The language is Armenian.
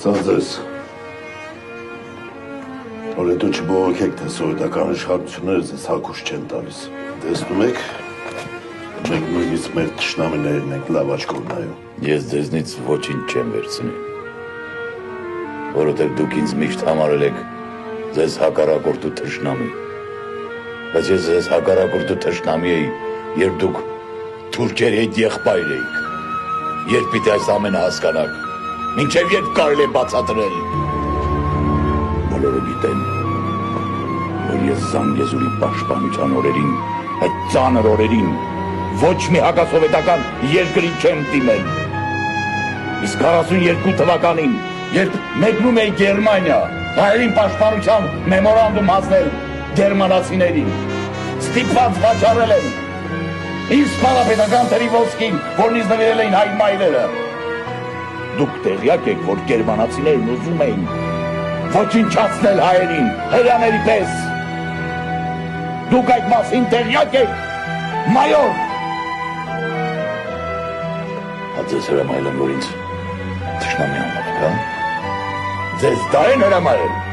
Սա որ դու չբողոքեք, թե սովետական իշխանությունները ձեզ հագուշ չեն տալիս։ Տեսնում եք, մենք նույնիսկ մեր թշնամիներին ենք լավ աչքով նայում։ Ես ձեզնից ոչինչ չեմ վերցնի, որովհետև դուք ինձ միշտ համարել եք ձեզ հակառակորդ ու թշնամի։ Բայց ես ձեզ հակառակորդ ու թշնամի էի, երբ դուք թուրքերի հետ եղբայր էիք։ Երբ պիտի այս ամենը հասկանաք, մինչև երբ կարելի է բացատրել։ Բոլորը գիտեն, որ ես Զանգեզուրի պաշտպանության օրերին, այդ ծանր օրերին, ոչ մի հակասովետական երկրի չեմ դիմել։ Իսկ 42 թվականին, երբ մեկնում էի Գերմանիա, հայերին պաշտպանության մեմորանդում հասնել գերմանացիներին, ստիպված վաճառել եմ ինձ սպանապետական թերի ոսկին, որն ինձ նվիրել էին հայր մայրերը։ Դուք տեղյակ եք, որ գերմանացիներն ուզում էին ոչնչացնել հայերին, հրեաների պես։ Դուք այդ մասին տեղյակ եք, մայոր։ Ձեզ հրամայել եմ, որ ինձ թշնամի անվանեք, հա? Ձեզ դա են հրամայել։